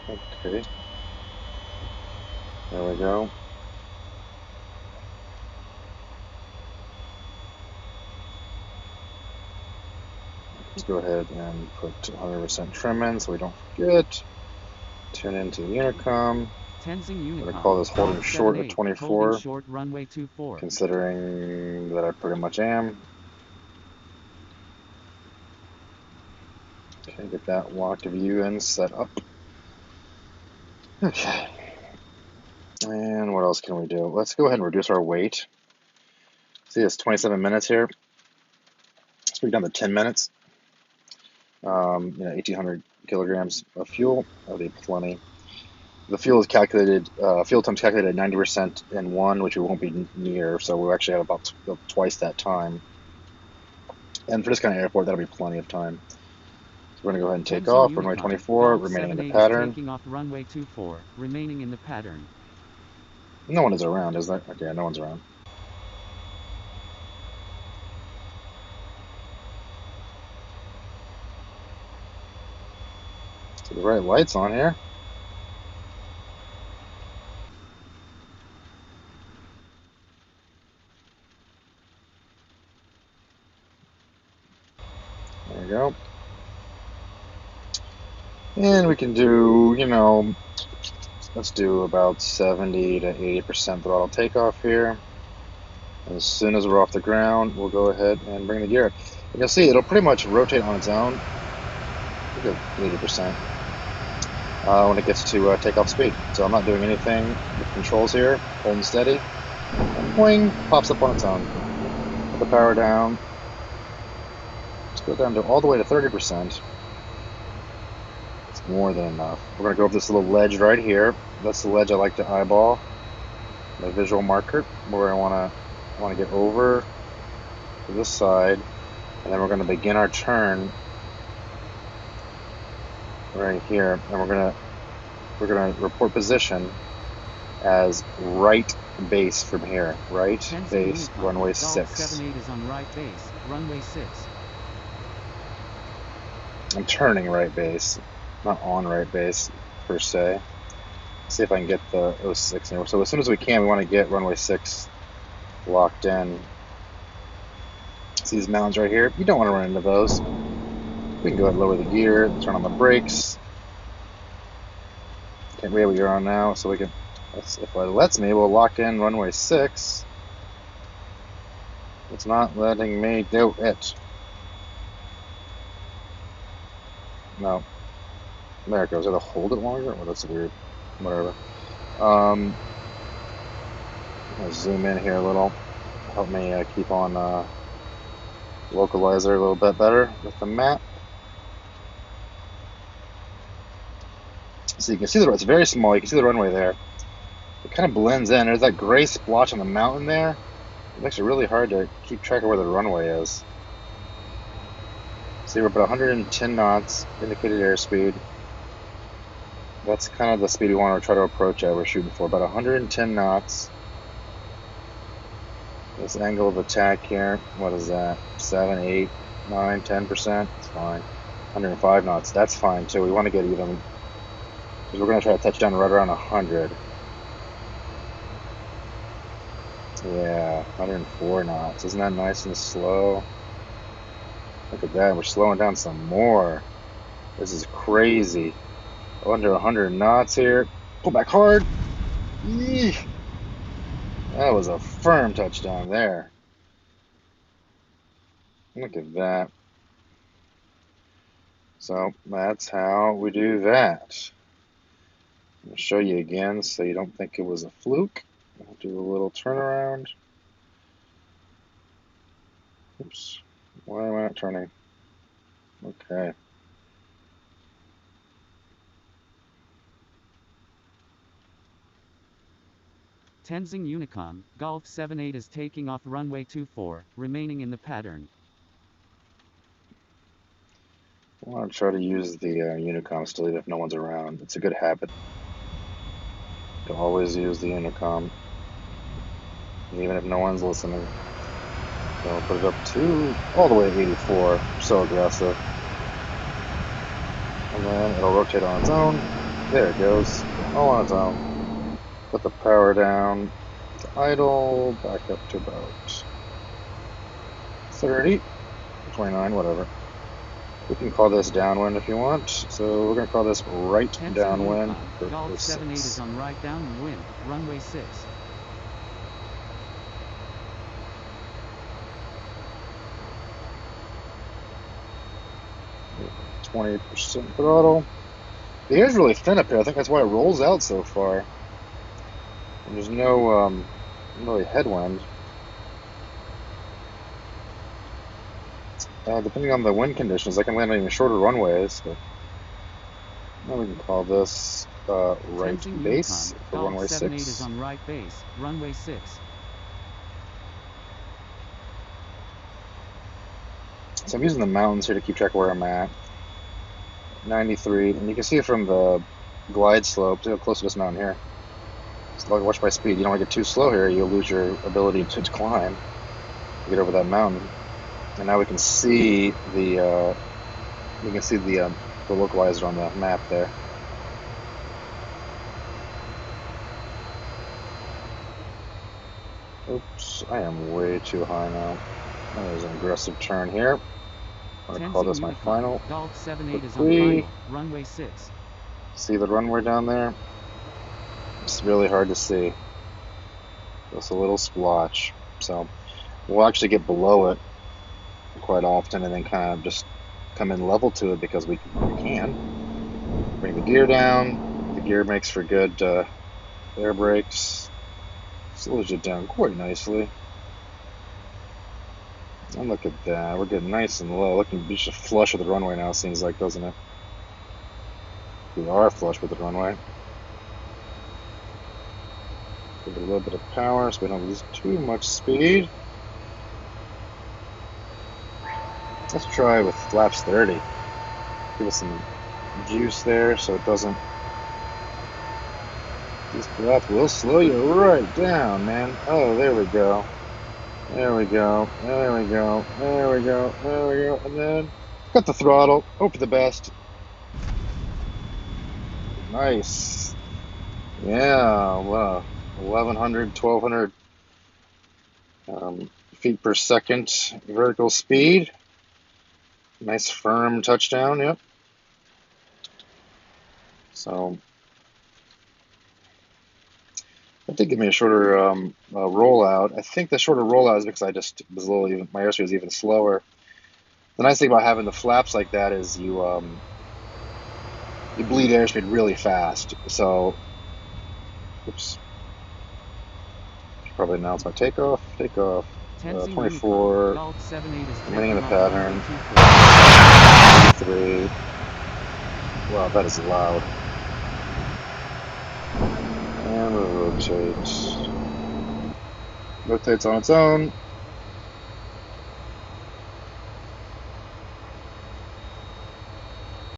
Okay. There we go. Let's go ahead and put 100% trim in so we don't forget. Tune into the intercom. Tenzing I'm going to Unicom, call this holding Golf short at 78, 24, holding short runway 24. considering that I pretty much am. Okay, get that locked view in set up. Okay. And what else can we do? Let's go ahead and reduce our weight. See, it's 27 minutes here. Let's bring it down to 10 minutes. 1,800 kilograms of fuel. That'll be plenty. The fuel is calculated, fuel time's calculated at 90% in one, which we won't be near, so we'll actually have about twice that time. And for this kind of airport, that'll be plenty of time. So we're going to go ahead and take Tenzing off. Runway Unicom, 24, Golf remaining in the 78 pattern. is taking off runway 24, remaining in the pattern. No one is around, is there? Okay, no one's around. So the right lights on here. There we go. And we can do, let's do about 70 to 80% throttle takeoff here. And as soon as we're off the ground, we'll go ahead and bring the gear up. And you'll see it'll pretty much rotate on its own. We'll go 80% when it gets to takeoff speed. So I'm not doing anything with controls here, holding steady. And boing, pops up on its own. Put the power down. Let's go down to all the way to 30%. It's more than enough. We're going to go up this little ledge right here. That's the ledge I like to eyeball. My visual marker where I want to get over to this side, and then we're going to begin our turn right here, and we're gonna report position as right base from here. Right Tenzing base, Unicom, runway Golf 6. 78 is on right base, runway 6. I'm turning right base, not on right base per se. See if I can get the 06 in. So as soon as we can, we want to get runway 6 locked in. See these mountains right here? You don't want to run into those. We can go ahead and lower the gear, turn on the brakes. Can't wait what you're on now, so we can, if it lets me, we'll lock in runway 6. It's not letting me do it. No. There it goes. Did I hold it longer? Oh, that's weird. Whatever. I'll zoom in here a little. Help me keep on localizer a little bit better with the map. So you can see it's very small. You can see the runway there. It kind of blends in. There's that gray splotch on the mountain there. It makes it really hard to keep track of where the runway is. See, we're about 110 knots, indicated airspeed. That's kind of the speed we want to try to approach at. We're shooting for about 110 knots. This angle of attack here, what is that? 7, 8, 9, 10%? It's fine. 105 knots, that's fine too. We want to get even, because we're going to try to touch down right around 100. Yeah, 104 knots. Isn't that nice and slow? Look at that, we're slowing down some more. This is crazy. Under 100 knots here. Pull back hard. Eee. That was a firm touchdown there. Look at that. So that's how we do that. I'll show you again so you don't think it was a fluke. I'll do a little turnaround. Oops. Why am I not turning? Okay. Tenzing Unicom, Golf 78 is taking off runway 24, remaining in the pattern. I want to try to use the Unicom still even if no one's around. It's a good habit to always use the Unicom, even if no one's listening. So I'll put it up to all the way to 84. So aggressive. And then it'll rotate on its own. There it goes. All on its own. Put the power down to idle, back up to about 30, 29, whatever. We can call this downwind if you want. So we're going to call this right Tenzing downwind Unicon, for Golf 78 is 06. on right downwind, runway 6. 20% throttle. The air's really thin up here. I think that's why it rolls out so far. And there's no really headwind. Depending on the wind conditions, I can land on even shorter runways. But now we can call this right Tenzing base Unicon, for Golf runway 78 is 6. on right base, runway 6. So I'm using the mountains here to keep track of where I'm at. 93, and you can see it from the glide slope. See how close to this mountain here. So watch my speed. You don't want to get too slow here. You'll lose your ability to climb. Get over that mountain. And now we can see the localizer on the map there. Oops, I am way too high now. There's an aggressive turn here. I'm gonna call Tenzing this my Unicon, final. Golf 78 is on Quickly. final, runway 6. See the runway down there? It's really hard to see. Just a little splotch. So we'll actually get below it quite often and then kind of just come in level to it because we can. Bring the gear down. The gear makes for good air brakes. Slows it down quite nicely. And look at that. We're getting nice and low. Looking just flush with the runway now, seems like, doesn't it? We are flush with the runway. Give it a little bit of power so we don't lose too much speed. Let's try with flaps 30. Give us some juice there so it doesn't. This flaps will slow you right down, man. Oh, there we go. There we go. There we go. There we go. There we go. And then cut the throttle. Hope for the best. Nice. Yeah, wow. 1100, 1200 feet per second vertical speed. Nice firm touchdown, yep. So that did give me a shorter rollout. I think the shorter rollout is because I just was a little even, my airspeed was even slower. The nice thing about having the flaps like that is you bleed airspeed really fast. So, oops, should probably announce my takeoff. Takeoff, Tenzing Unicon, 24, Golf 78 is remaining in taking the off runway pattern. 24. 83. Wow, that is loud. And we'll rotate. Rotates on its own.